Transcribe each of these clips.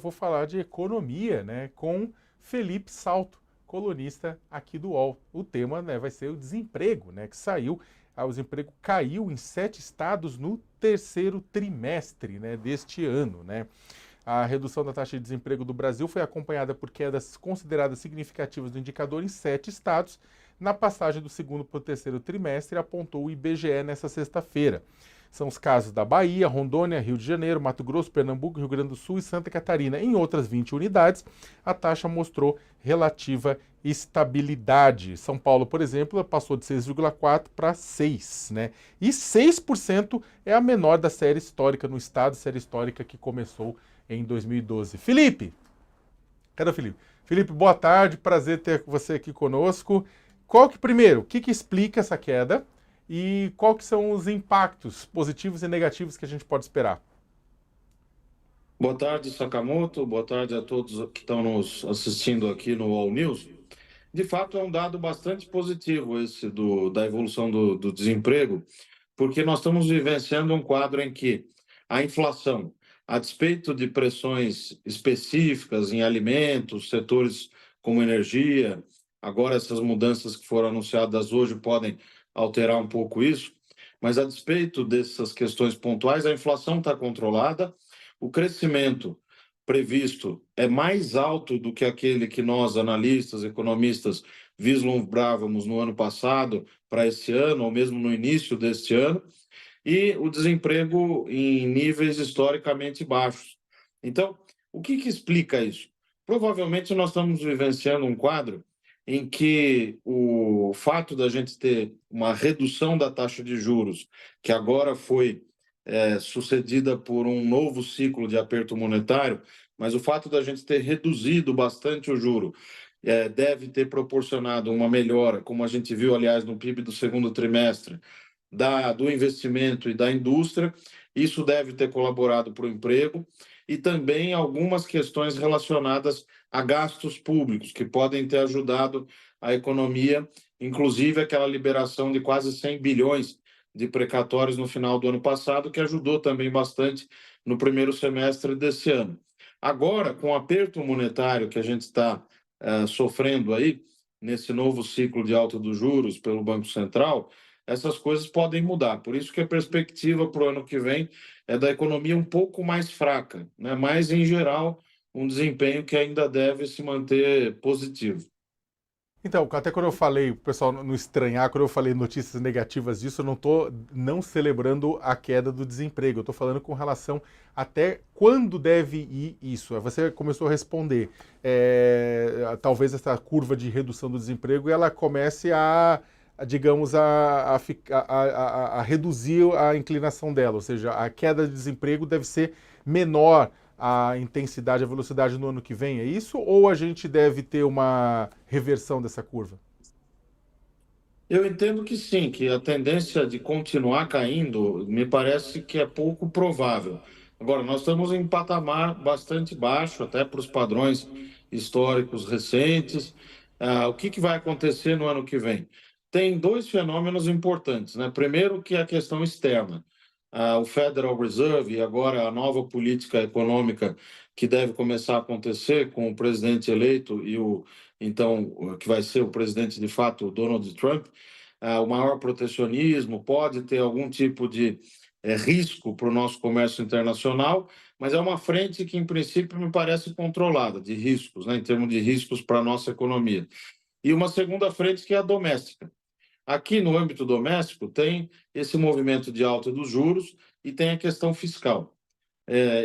Vou falar de economia, né, com Felipe Salto, colunista aqui do UOL. O tema, né, vai ser o desemprego, né, que saiu, o desemprego caiu em 7 estados no terceiro trimestre, né, deste ano, né. A redução da taxa de desemprego do Brasil foi acompanhada por quedas consideradas significativas do indicador em 7 estados. Na passagem do segundo para o terceiro trimestre, apontou o IBGE nesta sexta-feira. São os casos da Bahia, Rondônia, Rio de Janeiro, Mato Grosso, Pernambuco, Rio Grande do Sul e Santa Catarina. Em outras 20 unidades, a taxa mostrou relativa estabilidade. São Paulo, por exemplo, passou de 6,4 para 6, né? E 6% é a menor da série histórica no estado, série histórica que começou em 2012. Felipe, cadê o Felipe? Felipe, boa tarde, prazer ter você aqui conosco. Primeiro, o que explica essa queda e qual que são os impactos positivos e negativos que a gente pode esperar? Boa tarde, Sakamoto. Boa tarde a todos que estão nos assistindo aqui no All News. De fato, é um dado bastante positivo esse da evolução do desemprego, porque nós estamos vivenciando um quadro em que a inflação, a despeito de pressões específicas em alimentos, setores como energia, agora essas mudanças que foram anunciadas hoje podem alterar um pouco isso, mas a despeito dessas questões pontuais, a inflação está controlada, o crescimento previsto é mais alto do que aquele que nós, analistas, economistas, vislumbrávamos no ano passado para esse ano, ou mesmo no início deste ano, e o desemprego em níveis historicamente baixos. Então, o que explica isso? Provavelmente nós estamos vivenciando um quadro em que o fato da gente ter uma redução da taxa de juros, que agora foi sucedida por um novo ciclo de aperto monetário, mas o fato da gente ter reduzido bastante o juro deve ter proporcionado uma melhora, como a gente viu, aliás, no PIB do segundo trimestre, do investimento e da indústria. Isso deve ter colaborado para o emprego e também algumas questões relacionadas a gastos públicos, que podem ter ajudado a economia, inclusive aquela liberação de quase 100 bilhões de precatórios no final do ano passado, que ajudou também bastante no primeiro semestre desse ano. Agora, com o aperto monetário que a gente está sofrendo aí, nesse novo ciclo de alta dos juros pelo Banco Central, essas coisas podem mudar. Por isso que a perspectiva para o ano que vem é da economia um pouco mais fraca, né? Mas, em geral, um desempenho que ainda deve se manter positivo. Então, até quando eu falei, o pessoal não estranhar, quando eu falei notícias negativas disso, eu não estou não celebrando a queda do desemprego, eu estou falando com relação até quando deve ir isso. Você começou a responder, talvez essa curva de redução do desemprego, ela comece digamos, a reduzir a inclinação dela, ou seja, a queda de desemprego deve ser menor a intensidade, a velocidade no ano que vem, é isso? Ou a gente deve ter uma reversão dessa curva? Eu entendo que sim, que a tendência de continuar caindo me parece que é pouco provável. Agora, nós estamos em patamar bastante baixo, até para os padrões históricos recentes. O que vai acontecer no ano que vem? Tem dois fenômenos importantes, né? Primeiro, que é a questão externa. O Federal Reserve e agora a nova política econômica que deve começar a acontecer com o presidente eleito e então, que vai ser o presidente de fato, o Donald Trump, o maior protecionismo, pode ter algum tipo de risco para o nosso comércio internacional, mas é uma frente que, em princípio, me parece controlada de riscos, né, em termos de riscos para a nossa economia. E uma segunda frente que é a doméstica. Aqui no âmbito doméstico tem esse movimento de alta dos juros e tem a questão fiscal.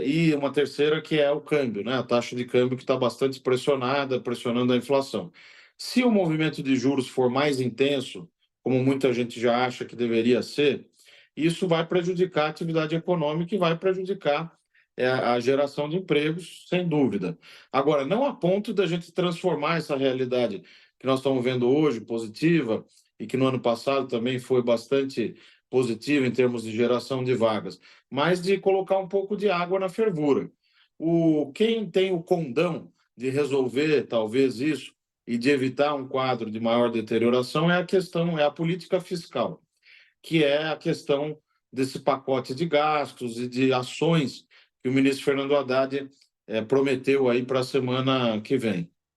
E uma terceira que é o câmbio, né? A taxa de câmbio que está bastante pressionada, pressionando a inflação. Se o movimento de juros for mais intenso, como muita gente já acha que deveria ser, isso vai prejudicar a atividade econômica e vai prejudicar a geração de empregos, sem dúvida. Agora, não a ponto da gente transformar essa realidade que nós estamos vendo hoje, positiva, e que no ano passado também foi bastante positiva em termos de geração de vagas, mas de colocar um pouco de água na fervura. Quem tem o condão de resolver talvez isso e de evitar um quadro de maior deterioração é a política fiscal, que é a questão desse pacote de gastos e de ações que o ministro Fernando Haddad prometeu aí para a semana que vem.